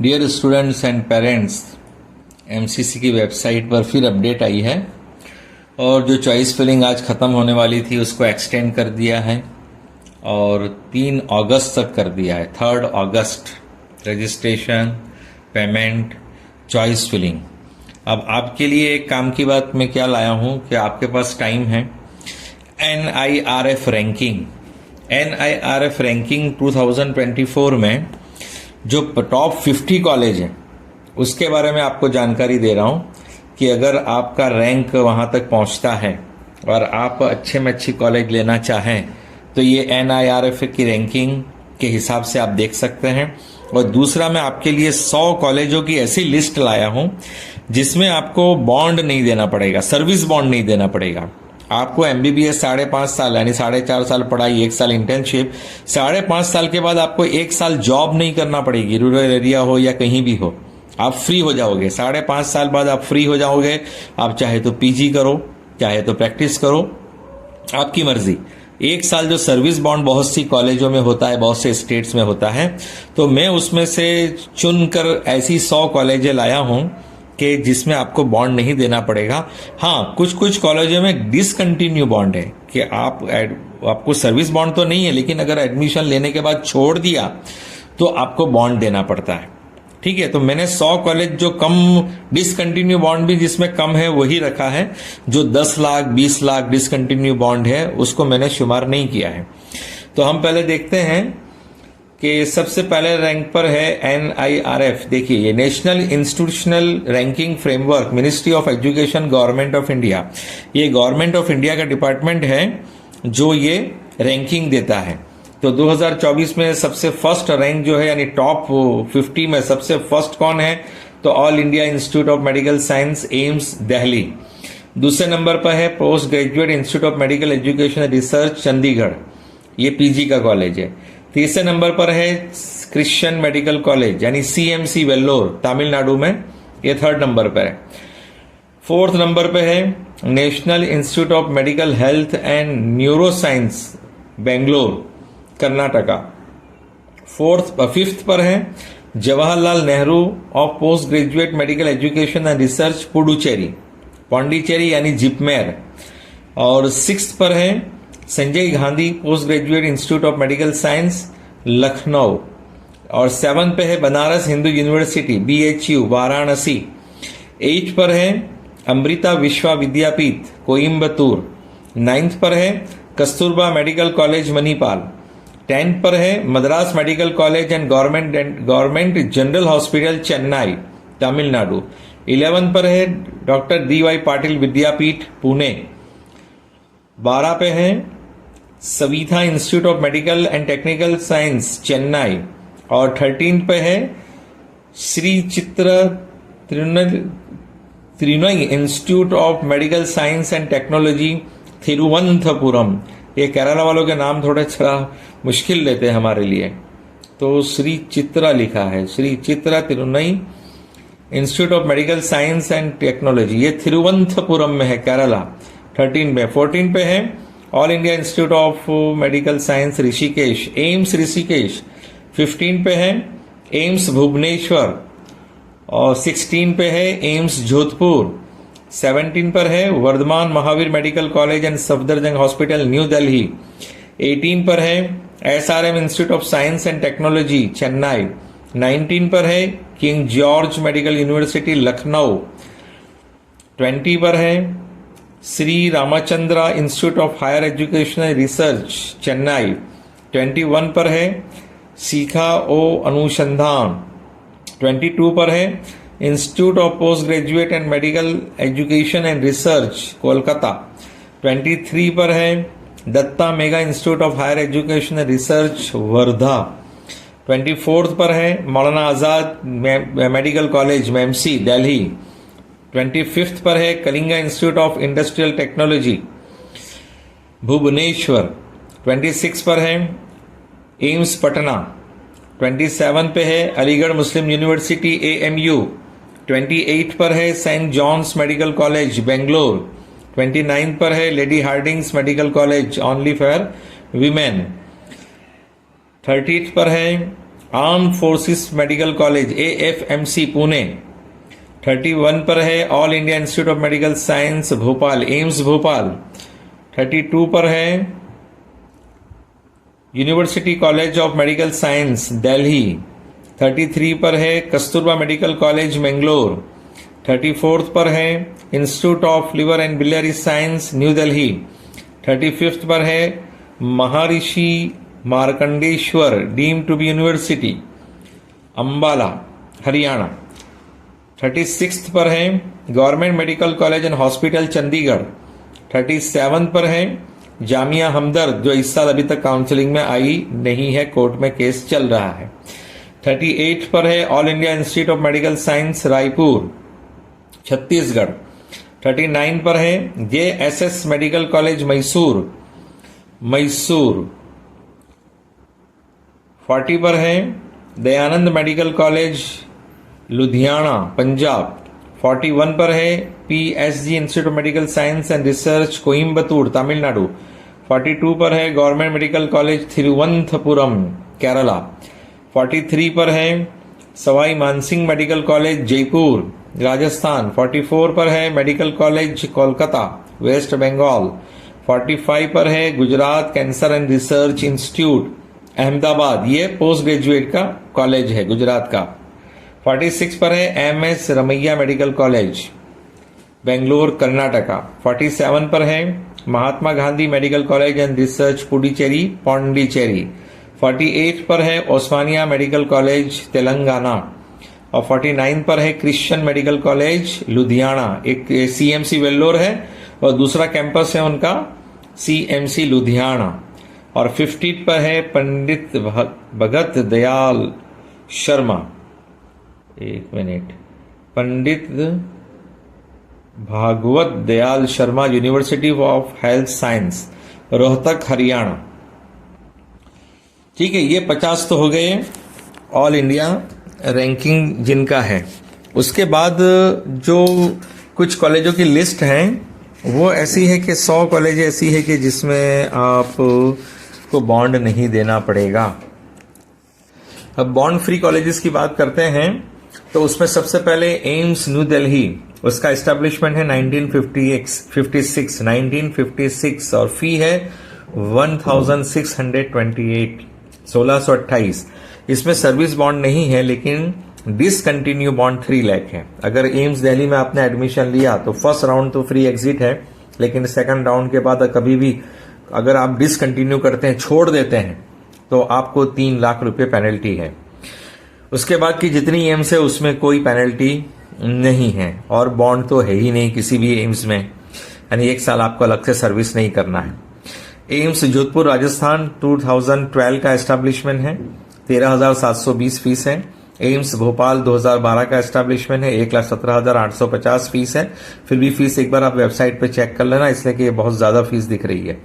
Dear students and parents, MCC की website पर फिर अपडेट आई है और जो चॉइस फिलिंग आज ख़त्म होने वाली थी उसको एक्सटेंड कर दिया है और 3 अगस्त तक कर दिया है। 3 अगस्त रजिस्ट्रेशन, पेमेंट, चॉइस फिलिंग। अब आपके लिए एक काम की बात मैं क्या लाया हूं कि आपके पास टाइम है। NIRF रैंकिंग 2024 में जो टॉप 50 कॉलेज है उसके बारे में आपको जानकारी दे रहा हूं कि अगर आपका रैंक वहां तक पहुंचता है और आप अच्छे में अच्छी कॉलेज लेना चाहें तो ये NIRF की रैंकिंग के हिसाब से आप देख सकते हैं। और दूसरा, मैं आपके लिए 100 कॉलेजों की ऐसी लिस्ट लाया हूं जिसमें आपको बॉन्ड नहीं देना पड़ेगा, सर्विस बॉन्ड नहीं देना पड़ेगा। आपको MBBS 5.5 साल यानी 4.5 साल पढ़ाई, 1 साल इंटर्नशिप, 5.5 साल के बाद आपको 1 साल जॉब नहीं करना पड़ेगी, रूरल एरिया हो या कहीं भी हो, आप फ्री हो जाओगे। 5.5 साल बाद आप फ्री हो जाओगे। आप चाहे तो PG करो, चाहे तो प्रैक्टिस करो, आपकी मर्जी। 1 साल जो सर्विस बॉन्ड बहुत सी कॉलेजों में होता है, बहुत से स्टेट्स में होता है, तो मैं उसमें से चुनकर ऐसी 100 कॉलेजें लाया हूं कि जिसमें आपको बॉन्ड नहीं देना पड़ेगा। हाँ, कुछ कॉलेजों में डिसकंटिन्यू बॉन्ड है कि आपको सर्विस बॉन्ड तो नहीं है, लेकिन अगर एडमिशन लेने के बाद छोड़ दिया तो आपको बॉन्ड देना पड़ता है। ठीक है, तो मैंने 100 कॉलेज जो कम डिसकंटिन्यू बॉन्ड भी जिसमें कम है वही रखा है। जो 10 लाख 20 लाख डिसकंटिन्यू बॉन्ड है उसको मैंने शुमार नहीं किया है। तो हम पहले देखते हैं कि सबसे पहले रैंक पर है NIRF। देखिए, ये national institutional ranking framework, ministry of education, government of India. ये गवर्नमेंट ऑफ इंडिया का डिपार्टमेंट है जो ये रैंकिंग देता है। तो 2024 में सबसे फर्स्ट रैंक जो है यानी टॉप 50 में सबसे फर्स्ट कौन है, तो all India institute of medical science, AIIMS, Delhi. दूसरे नंबर पर है post graduate institute of medical education research, Chandigarh, ये PG का कॉलेज है। तीसरे नंबर पर है क्रिश्चियन मेडिकल कॉलेज यानी CMC वेल्लोर, तमिलनाडु में, ये 3rd नंबर पर है। 4th नंबर पे है national institute of medical health and neuro science, Bangalore, Karnataka. 5th पर है Jawaharlal Nehru of post graduate medical education and research, Puducherry, Pondicherry यानी जिपमेर। और 6th पर है Sanjay Gandhi post graduate institute of medical science, Lucknow. और 7th पे है Banaras Hindu university, BHU, Varanasi. 8th पर है अमृता विश्वा विद्यापीठ, कोयम्बतूर। 9th पर है Kasturba medical college, Manipal. 10th पर है Madras medical college and government general hospital, Chennai, Tamil Nadu. 11th पर है डॉक्टर DY पाटिल विद्यापीठ, पुणे। 12 पे है Savita institute of medical and technical science, Chennai. और 13 पे है Shri Chitra Tirunal institute of medical science and technology, Thiruvananthapuram. ये केरला वालों के नाम थोड़े थोड़ा मुश्किल लेते हैं हमारे लिए, तो श्री चित्रा लिखा है, Shri Chitra Tirunal institute of medical science and technology, ये थिरुवनंतपुरम में है, केरला। 13 पे 14 पे है all India institute of medical science, Rishikesh, AIIMS Rishikesh. 15 पे है एम्स भुवनेश्वर। और 16 पे है एम्स जोधपुर। 17 पर है Vardhman Mahavir medical college and Safdarjung hospital, New Delhi. 18 पर है SRM institute of science and technology, Chennai. 19 पर है King George medical university, Lucknow. 20 पर है Shri Ramachandra institute of higher education and research, Chennai. 21 पर है सीखा ओ अनुसंधान। 22 पर है institute of post graduate and medical education and research, Kolkata. 23 पर है Datta Meghe institute of higher education and research, Wardha. 24 पर है Maulana Azad medical college, MEMC, Delhi. 25 पर है Kalinga institute of industrial technology, Bhubaneswar. 26 पर है एम्स, पटना। 27 पे है अलीगढ़ मुस्लिम यूनिवर्सिटी, AMU। 28 पर है saint John's medical college, Bangalore. 29 पर है Lady Hardinge's medical college, only for women. 30th पर है arm forces medical college AFMC Pune 31 पर है all India institute of medical science Bhopal AIIMS Bhopal. 32 पर है university college of medical science Delhi. 33 पर है कस्तूरबा मेडिकल कॉलेज मैंगलोर। 34 पर है institute of liver and biliary science New Delhi. 35 पर है Maharishi Markandeshwar deemed to be university Ambala Haryana. 36 पर है government medical college and hospital Chandigarh. 37 पर है जामिया हमदर्द जो इस साल अभी तक काउंसलिंग में आई नहीं है, कोर्ट में केस चल रहा है। 38 पर है all India institute of medical science Raipur Chhattisgarh. 39 पर है JSS मेडिकल कॉलेज मैसूर। 40 पर है दयानंद मेडिकल कॉलेज लुधियाना पंजाब। 41 पर है PSG institute of medical science and research Coimbatore Tamil Nadu. 42 पर है government medical college Thiruvananthapuram Kerala. 43 पर है सवाई मानसिंह मेडिकल कॉलेज जयपुर राजस्थान। 44 पर है medical college Kolkata West Bengal. 45 पर है Gujarat cancer and research institute Ahmedabad, ये पोस्ट ग्रेजुएट का कॉलेज है गुजरात का। 46 पर है MS Ramaiah medical college Bangalore Karnataka. 47 पर है Mahatma Gandhi medical college and research Puducherry Pondicherry. 48 पर है ओस्मानिया मेडिकल कॉलेज तेलंगाना और 49 पर है क्रिश्चियन मेडिकल कॉलेज लुधियाना। एक CMC वेल्लोर है और दूसरा कैंपस है उनका CMC लुधियाना। और 50 पर है पंडित भगत दयाल शर्मा, एक minute, Pandit Bhagwat Dayal Sharma university of health science Rohtak Haryana. ठीक है, ये 50 तो हो गए ऑल इंडिया रैंकिंग जिनका है। उसके बाद जो कुछ कॉलेजों की लिस्ट है वो ऐसी है कि 100 कॉलेज ऐसी है कि जिसमें आप को बॉन्ड नहीं देना पड़ेगा। अब बॉन्ड फ्री कॉलेजेस की बात करते हैं तो उसमें सबसे पहले एम्स न्यू दिल्ली, उसका एस्टेब्लिशमेंट है 1956 और फी है 1628। इसमें सर्विस बॉन्ड नहीं है लेकिन डिसकंटिन्यू बॉन्ड 3 लाख है। अगर एम्स दिल्ली में आपने एडमिशन लिया तो फर्स्ट राउंड तो फ्री एग्जिट है, लेकिन सेकंड राउंड के बाद कभी भी अगर आप डिसकंटिन्यू करते हैं, छोड़ देते हैं, तो आपको 3 लाख रुपए पेनल्टी है। उसके बाद की जितनी एम्स है उसमें कोई पेनल्टी नहीं है और बॉन्ड तो है ही नहीं किसी भी एम्स में, यानी 1 साल आपको अलग से सर्विस नहीं करना है। एम्स जोधपुर राजस्थान 2012 का एस्टेब्लिशमेंट है, 13,720 फीस है। एम्स भोपाल 2012 का एस्टेब्लिशमेंट है, 1,17,850 फीस है। फिर भी फीस एक बार आप वेबसाइट पे चेक कर लेना, इसलिए कि ये बहुत ज्यादा फीस दिख रही है।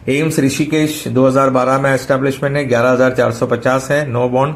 एम्स ऋषिकेश 2012 में एस्टेब्लिशमेंट है, 11,450 है, नो बॉन्ड।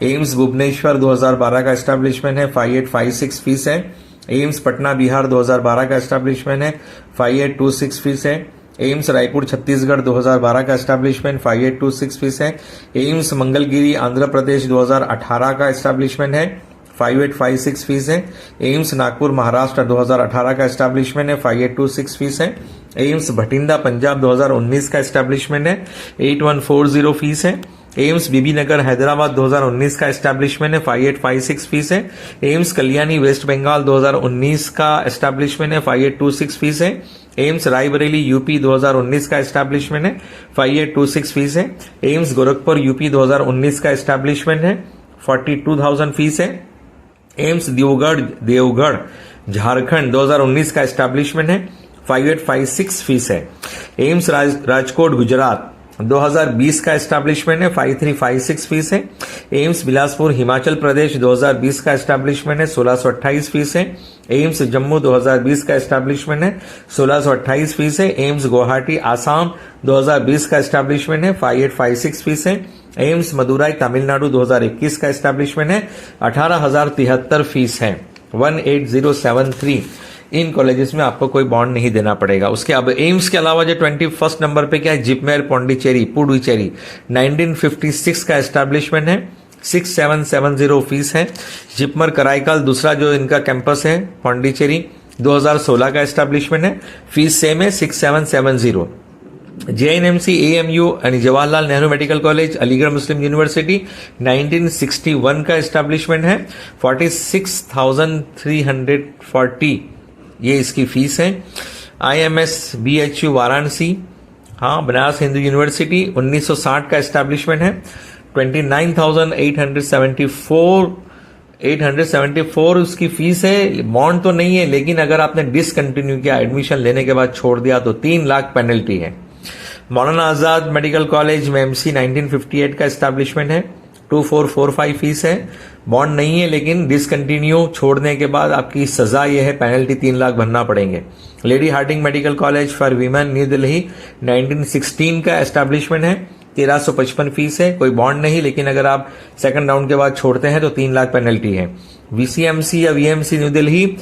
एम्स भुवनेश्वर 2012 का एस्टेब्लिशमेंट है, 5,856 फीस है। एम्स पटना बिहार 2012 का एस्टेब्लिशमेंट है, 5,826 फीस है। एम्स रायपुर छत्तीसगढ़ 2012 का एस्टेब्लिशमेंट, 5,826 फीस है। एम्स मंगलगिरी आंध्र प्रदेश 2018 का एस्टेब्लिशमेंट है, 5,856 फीस है। एम्स नागपुर महाराष्ट्र 2018 का एस्टेब्लिशमेंट है, 5,826 फीस है। एम्स भटिंडा पंजाब 2019 का एस्टेब्लिशमेंट है, 8,140 फीस है। एम्स बीबीनगर हैदराबाद 2019 का एस्टेब्लिशमेंट है, 5,856 फीस है। एम्स कल्याणी वेस्ट बंगाल 2019 का एस्टेब्लिशमेंट है, 5,826 फीस है। एम्स रायबरेली यूपी 2019 का एस्टेब्लिशमेंट है, 5,826 फीस है। एम्स गोरखपुर यूपी 2019 का एस्टेब्लिशमेंट है, 42,000 फीस है। एम्स देवगढ़ झारखंड 2019 का एस्टेब्लिशमेंट है, 5,856 फीस है। एम्स राजकोट गुजरात 2020 का एस्टेब्लिशमेंट है, 5,356 फीस है। एम्स बिलासपुर हिमाचल प्रदेश 2020 का एस्टेब्लिशमेंट है, 1,628 फीस है। एम्स जम्मू 2020 का एस्टेब्लिशमेंट है, 1,628 फीस है। एम्स गुवाहाटी आसाम 2020 का एस्टेब्लिशमेंट है, 5,856 फीस है। एम्स मदुराई तमिलनाडु 2021 का एस्टेब्लिशमेंट है, 18,073 फीस है, 18,073। इन कॉलेजेस में आपको कोई बॉन्ड नहीं देना पड़ेगा। उसके अब एम्स के अलावा जो 21 नंबर पे क्या है, जिपमेर पुडुचेरी 1956 का एस्टेब्लिशमेंट है, 6770 फीस है। जिपमर कराईकल दूसरा जो इनका कैंपस है पौंडीचेरी 2016 का एस्टेब्लिशमेंट है, फीस सेम है 6770। JNMC AMU यानी जवाहरलाल नेहरू मेडिकल कॉलेज अलीगढ़ मुस्लिम यूनिवर्सिटी 1961 का एस्टेब्लिशमेंट है, 46,340 ये इसकी फीस है। IMS BHU वाराणसी, हाँ बनारस हिंदू यूनिवर्सिटी 1960 का एस्टेब्लिशमेंट है, 29,874 उसकी फीस है। बॉन्ड तो नहीं है, लेकिन अगर आपने डिसकंटिन्यू किया एडमिशन लेने के बाद छोड़ दिया तो 3 लाख पेनल्टी है। मौलाना आजाद मेडिकल कॉलेज में MC 1958 का एस्टेब्लिशमेंट है, 2445 फीस है। बॉन्ड नहीं है, लेकिन डिसकंटिन्यू छोड़ने के बाद आपकी सजा यह है पेनल्टी 3 लाख भरना पड़ेंगे। Lady Hardinge medical college for women New Delhi 1916 का एस्टेब्लिशमेंट है, 1355 फीस है। कोई बॉन्ड नहीं, लेकिन अगर आप सेकंड राउंड के बाद छोड़ते हैं तो 3 लाख पेनल्टी है। VCMC या VMC न्यू दिल्ली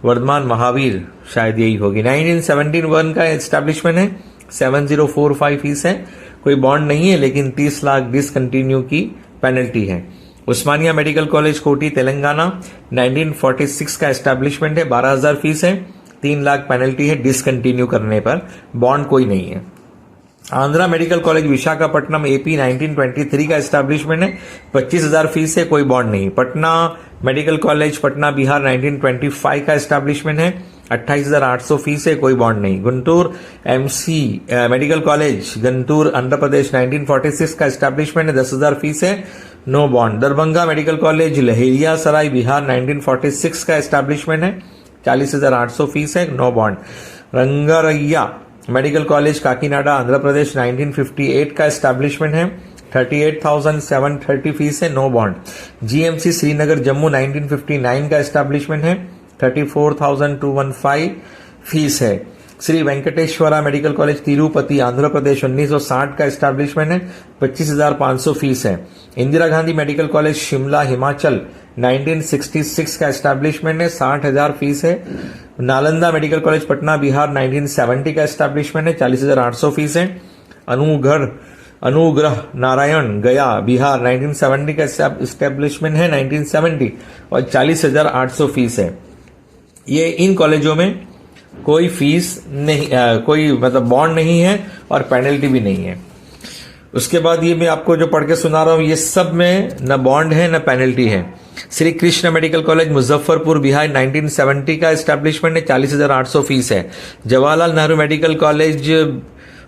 वर्धमान महावीर शायद यही होगी, 1971 का एस्टेब्लिशमेंट है, 7045 फीस है। कोई बॉन्ड नहीं है, लेकिन 30 लाख डिसकंटिन्यू की पेनल्टी है। उस्मानिया मेडिकल कॉलेज कोटी तेलंगाना 1946 का एस्टेब्लिशमेंट है, 12,000 फीस है, 3 लाख पेनल्टी है डिसकंटिन्यू करने पर, बॉन्ड कोई नहीं है। Andhra medical college Visakhapatnam AP 1923 का एस्टेब्लिशमेंट है, 25,000 फीस है, कोई बॉन्ड नहीं। पटना मेडिकल कॉलेज पटना बिहार 1925 का एस्टेब्लिशमेंट है, 28,800 फीस है, कोई बॉन्ड नहीं। Guntur MC medical college Guntur Andhra Pradesh 1946 का एस्टेब्लिशमेंट है, 10,000 फीस है, no bond. Darbhanga medical college Laheriya Sarai Bihar 1946 का एस्टेब्लिशमेंट है, 40,800 फीस है, no bond. Rangaraya medical college Kakinada Andhra Pradesh 1958 का एस्टेब्लिशमेंट है, 38,730 फीस है, no bond. GMC Srinagar Jammu 1959 का एस्टेब्लिशमेंट है, 34,215 फीस है। श्री वेंकटेश्वरा मेडिकल कॉलेज तिरुपति आंध्र प्रदेश 1960 का एस्टेब्लिशमेंट है, 25,500 फीस है। इंदिरा गांधी मेडिकल कॉलेज शिमला हिमाचल 1966 का एस्टेब्लिशमेंट है, 60,000 फीस है। नालंदा मेडिकल कॉलेज पटना बिहार 1970 का एस्टेब्लिशमेंट है, 40,800 फीस है। अनुग्रह नारायण गया बिहार 1970 का एस्टेब्लिशमेंट है, 1970 और 40,800 फीस है। ये इन कॉलेजों में कोई फीस नहीं, कोई मतलब बॉन्ड नहीं है और पेनल्टी भी नहीं है। उसके बाद ये मैं आपको जो पढ़ के सुना रहा हूं, ये सब में न बॉन्ड है न पेनल्टी है। श्री कृष्ण मेडिकल कॉलेज मुजफ्फरपुर बिहार 1970 का एस्टेब्लिशमेंट है, 40,800 फीस है। जवाहरलाल नेहरू मेडिकल कॉलेज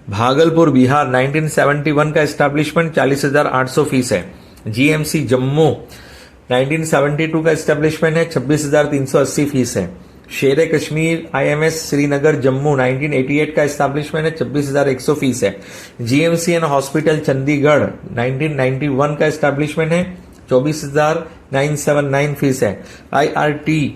भागलपुर बिहार 1971 का एस्टेब्लिशमेंट, 40,800 फीस है। GMC जम्मू 1972 का एस्टेब्लिशमेंट है, 26,380 फीस है। शेर कश्मीर IMS श्रीनगर जम्मू 1988 का एस्टेब्लिशमेंट है, 26,100 फीस है। GMC एंड हॉस्पिटल चंडीगढ़ 1991 का एस्टेब्लिशमेंट है, 24,979 फीस है। IRT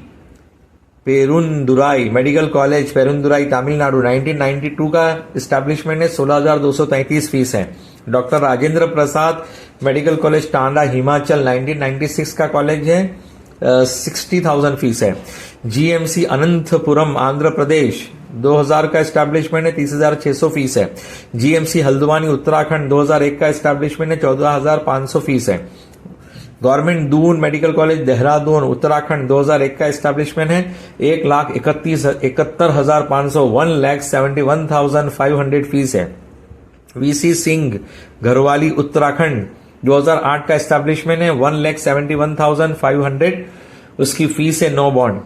पेरुंदुराई मेडिकल कॉलेज पेरुंदुराई तमिलनाडु 1992 का एस्टेब्लिशमेंट है, 16,233 फीस है। Doctor Rajendra Prasad medical college Tanda Himachal 1996 का कॉलेज है, 60,000 फीस है। GMC अनंतपुरम आंध्र प्रदेश 2000 का एस्टेब्लिशमेंट है, 30,600 फीस है। GMC हल्द्वानी उत्तराखंड 2001 का एस्टेब्लिशमेंट है, 14,500 फीस है। Government Doon medical college Dehradun Uttarakhand 2001 का एस्टेब्लिशमेंट है, 1,71,500 1,71,500 फीस है। VC सिंह घरवाली उत्तराखंड 2008 का एस्टेब्लिशमेंट है, 1,71,500 उसकी फीस है, no bond.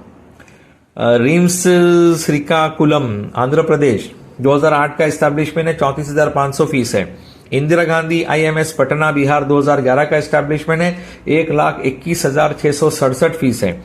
RIMS Srikakulam Andhra Pradesh 2008 का एस्टेब्लिशमेंट है, 34,500 फीस है। इंदिरा गांधी IMS पटना बिहार 2011 का एस्टेब्लिशमेंट है, 1,21,667 फीस है।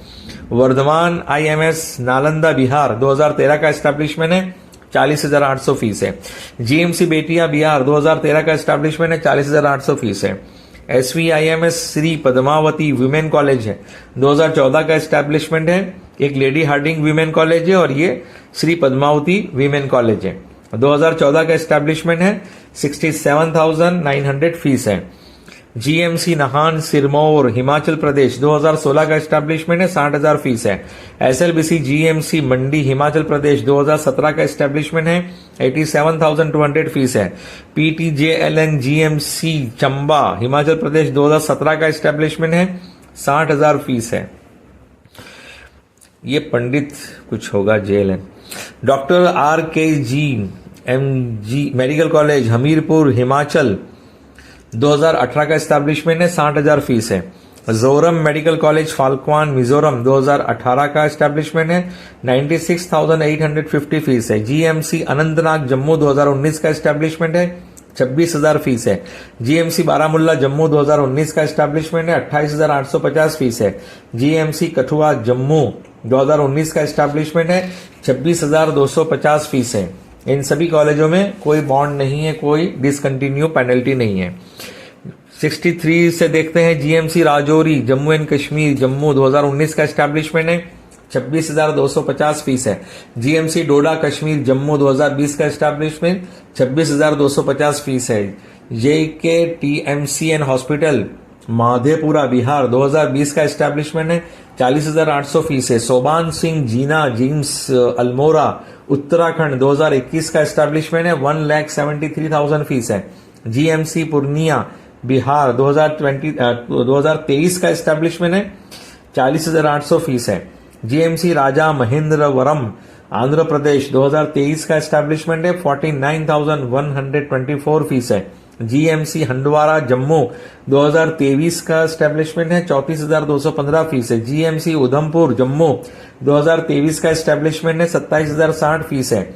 वर्धमान IMS नालंदा बिहार 2013 का एस्टेब्लिशमेंट है, 40,800 फीस है। GMC बेटिया बिहार 2013 का एस्टेब्लिशमेंट है, 40,800 फीस है। SVIMS Shri Padmavati women college है, 2014 का एस्टेब्लिशमेंट है, एक लेडी हार्डिंग विमेन कॉलेज है और ये श्री पद्मावती विमेन कॉलेज है, 2014 का एस्टेब्लिशमेंट है, 67,900 फीस है। जीएमसी नाहन सिरमौर हिमाचल प्रदेश 2016 का एस्टेब्लिशमेंट है, 60,000 फीस है। एसएलबीसी जीएमसी मंडी हिमाचल प्रदेश 2017 का एस्टेब्लिशमेंट है, 87,200 फीस है। पीटीजेएलएन जीएमसी चंबा हिमाचल प्रदेश 2017 का एस्टेब्लिशमेंट है, 60,000 फीस है। ये पंडित कुछ होगा JLN. Doctor R K G MG medical college Hamirpur Himachal 2018 का एस्टैब्लिशमेंट है, 60,000 फीस है। जोरम मेडिकल कॉलेज फाल्क्वान मिजोरम 2018 का एस्टैब्लिशमेंट है, 96,850 फीस है। जीएमसी अनंतनाग जम्मू 2019 का एस्टैब्लिशमेंट है, 26,000 फीस है। जीएमसी बारामुल्ला जम्मू 2019 का एस्टैब्लिशमेंट है, 28,850 फीस है। जीएमसी कठुआ जम्मू 2019 का एस्टैब्लिशमेंट है, 26,250 फीस है। इन सभी कॉलेजों में कोई बॉन्ड नहीं है, कोई डिसकंटिन्यू पेनल्टी नहीं है। 63 से देखते हैं जीएमसी राजौरी जम्मू एंड कश्मीर जम्मू 2019 का एस्टैब्लिशमेंट है, 26,250 फीस है। जीएमसी डोडा कश्मीर जम्मू 2020 का एस्टैब्लिशमेंट 26,250 फीस है। जेके टीएमसीएन हॉस्पिटल माधेपुरा बिहार 2020 का एस्टैब्लिशमेंट है, 40,800 फीस है। सोबान सिंह जीना जिम्स अल्मोरा उत्तराखंड 2021 का एस्टैब्लिशमेंट है, 1,73,000 फीस है। जीएमसी पूर्णिया बिहार 2023 का एस्टैब्लिशमेंट है, 40,800 फीस है। जीएमसी राजा महेंद्रवरम आंध्र प्रदेश 2023 का एस्टैब्लिशमेंट है, 49,124 फीस है। जीएमसी हंडवारा जम्मू 2023 का एस्टैब्लिशमेंट है, 34,215 फीस है। जीएमसी उधमपुर जम्मू 2023 का एस्टैब्लिशमेंट है, 27,060 फीस है।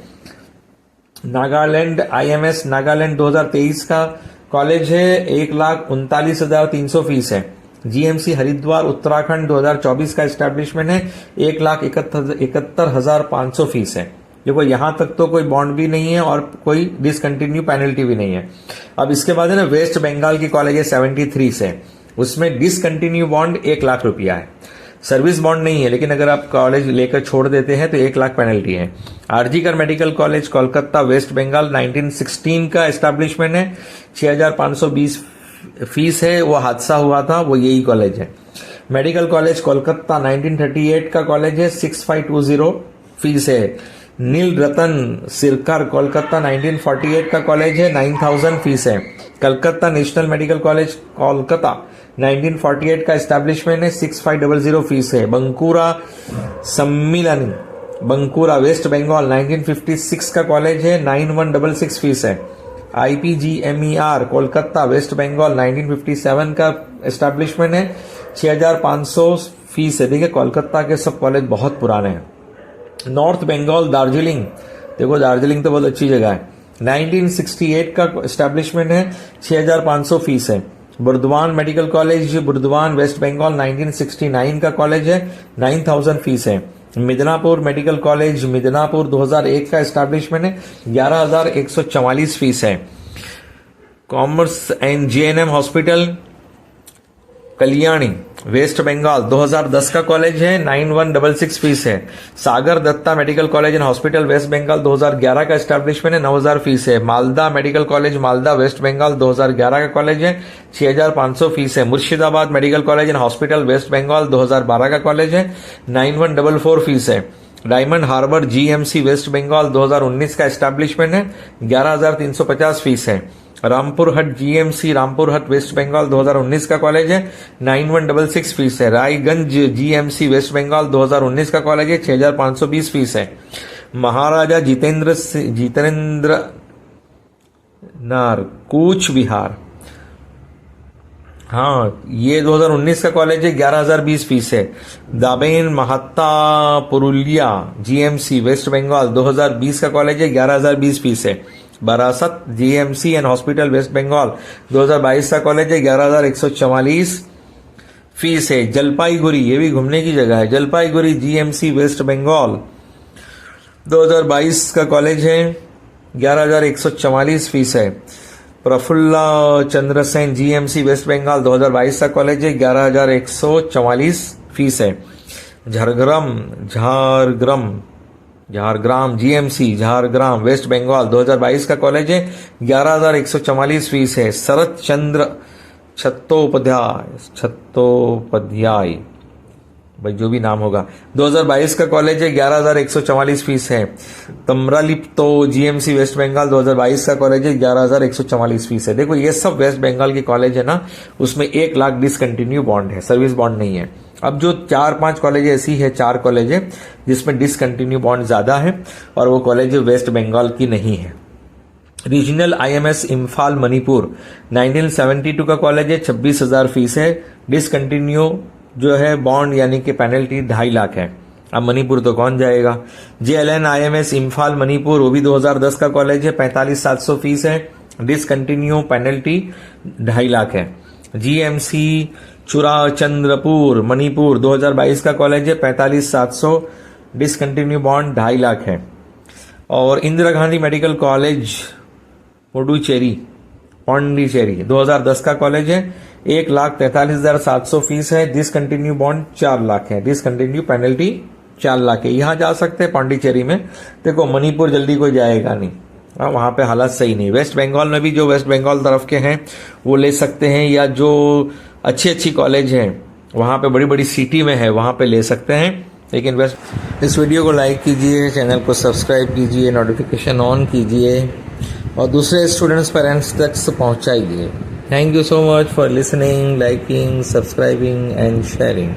नागालैंड आईएमएस नागालैंड 2023 का कॉलेज है, 1,39,300 फीस है। जीएमसी हरिद्वार उत्तराखंड 2024 का एस्टैब्लिशमेंट है, 1,71,500 फीस है। देखो यहां तक तो कोई बॉन्ड भी नहीं है और कोई डिसकंटिन्यू पेनल्टी भी नहीं है। अब इसके बाद है ना वेस्ट बंगाल की कॉलेज है 73 से, उसमें डिसकंटिन्यू बॉन्ड 1,00,000 रुपया है। सर्विस बॉन्ड नहीं है, लेकिन अगर आप कॉलेज लेकर छोड़ देते हैं तो 1,00,000 पेनल्टी है। R G Kar medical college Kolkata West Bengal 1916 का एस्टैब्लिशमेंट है, 6,520 फीस है। वो हादसा हुआ था, वो यही कॉलेज है। मेडिकल कॉलेज कोलकाता 1938 का कॉलेज है, 6,520 फीस है। नील रतन सिरकार कोलकाता 1948 का कॉलेज है, 9,000 फीस है। Calcutta national medical college Kolkata 1948 का एस्टैब्लिशमेंट है, 6,500 फीस है। बंकुरा सम्मिलन बंकुरा वेस्ट बंगाल 1956 का कॉलेज है, 9,166 फीस है। आईपीजीएमईआर कोलकाता वेस्ट बंगाल 1957 का एस्टैब्लिशमेंट है, 6,500 फीस है। देखिए कोलकाता के सब कॉलेज बहुत पुराने हैं। नॉर्थ बंगाल दार्जिलिंग, देखो दार्जिलिंग तो बहुत अच्छी जगह है, 1968 का एस्टैब्लिशमेंट है, 6,500 फीस है। Burdwan medical college Burdwan West Bengal 1969 का कॉलेज है, 9,000 फीस है। मिदनापुर मेडिकल कॉलेज मिदनापुर 2001 का एस्टैब्लिशमेंट है, 11,144 फीस है। Commerce and JNM hospital Kalyani West Bengal 2010 का कॉलेज है, 9,166 फीस है। Sagar Dutta medical college and hospital West Bengal 2011 का एस्टैब्लिशमेंट है, 9,000 फीस है। Malda medical college Malda West Bengal 2011 का कॉलेज है, 6,500 फीस है। Murshidabad medical college and hospital West Bengal 2012 का कॉलेज है, 9,144 फीस है। Diamond Harbour GMC West Bengal 2019 का एस्टैब्लिशमेंट है, 11,350 फीस है। रामपुरहट जीएमसी रामपुरहट वेस्ट बंगाल 2019 का कॉलेज है, 9,166 फीस है। रायगंज जीएमसी वेस्ट बंगाल 2019 का कॉलेज है, 6,520 फीस है। महाराजा जितेंद्र नार कूच बिहार, हाँ ये 2019 का कॉलेज है, 11,020 फीस है। दाबेन महात्ता पुरुलिया जीएमसी वेस्ट बंगाल 2020 का कॉलेज है, 11,020 फीस है। Barasat GMC and hospital West Bengal 2022 का कॉलेज है, 11,144 फीस है। जलपाईगुड़ी, ये भी घूमने की जगह है, जलपाईगुड़ी जीएमसी वेस्ट बंगाल 2022 का कॉलेज है, 11,144 फीस है। प्रफुल्ला चंद्र सेन जीएमसी वेस्ट बंगाल 2022 का कॉलेज है, 11,144 फीस है। झारग्राम जीएमसी झारग्राम वेस्ट बंगाल 2022 का कॉलेज है, 11,144 फीस है। शरद चंद्र छत्तोपाध्याय, भाई जो भी नाम होगा। 2022 का कॉलेज है, 11,144 फीस है। तमरालिप्तो जीएमसी वेस्ट बंगाल 2022 का कॉलेज है, 11,144 फीस है। देखो ये सब वेस्ट बंगाल के कॉलेज है ना, उसमें 1 लाख डिसकंटिन्यू बॉन्ड है, सर्विस बॉन्ड नहीं है। अब जो 4-5 कॉलेज ऐसी है, 4 कॉलेज है जिसमें डिसकंटिन्यू बॉन्ड ज्यादा है और वो कॉलेज वेस्ट बंगाल की नहीं है। रीजनल आईएमएस इम्फाल मणिपुर 1972 का कॉलेज है, 26,000 फीस है। डिसकंटिन्यू जो है बॉन्ड यानी कि पेनल्टी 2.5 लाख है। अब मणिपुर तो कौन जाएगा। जेएलएन आईएमएस इम्फाल मणिपुर, वो भी 2010 का कॉलेज है, 45,700 फीस है। डिसकंटिन्यू पेनल्टी 2.5 लाख है। जीएमसी चुराचंद्रपुर मणिपुर 2022 का कॉलेज है, 45,700, डिसकंटिन्यू बॉन्ड 2.5 लाख है। और इंदिरा गांधी मेडिकल कॉलेज पौंडीचेरी 2010 का कॉलेज है, 1,43,700 फीस है। डिसकंटिन्यू बॉन्ड 4 लाख है, डिसकंटिन्यू पेनल्टी 4 लाख है। यहां जा सकते हैं पौंडीचेरी में। देखो मणिपुर जल्दी कोई जाएगा नहीं, वहां पे हालात सही नहीं। वेस्ट बंगाल में भी जो वेस्ट बंगाल तरफ के हैं वो ले सकते हैं, या जो अच्छी कॉलेज हैं वहां पे बड़ी बड़ी सिटी में है वहां पे ले सकते हैं। लेकिन वेस्ट इस वीडियो को लाइक कीजिए, चैनल को सब्सक्राइब कीजिए, नोटिफिकेशन ऑन कीजिए और दूसरे स्टूडेंट्स पेरेंट्स तक पहुंचाइए। Thank you so much for listening, liking, subscribing and sharing.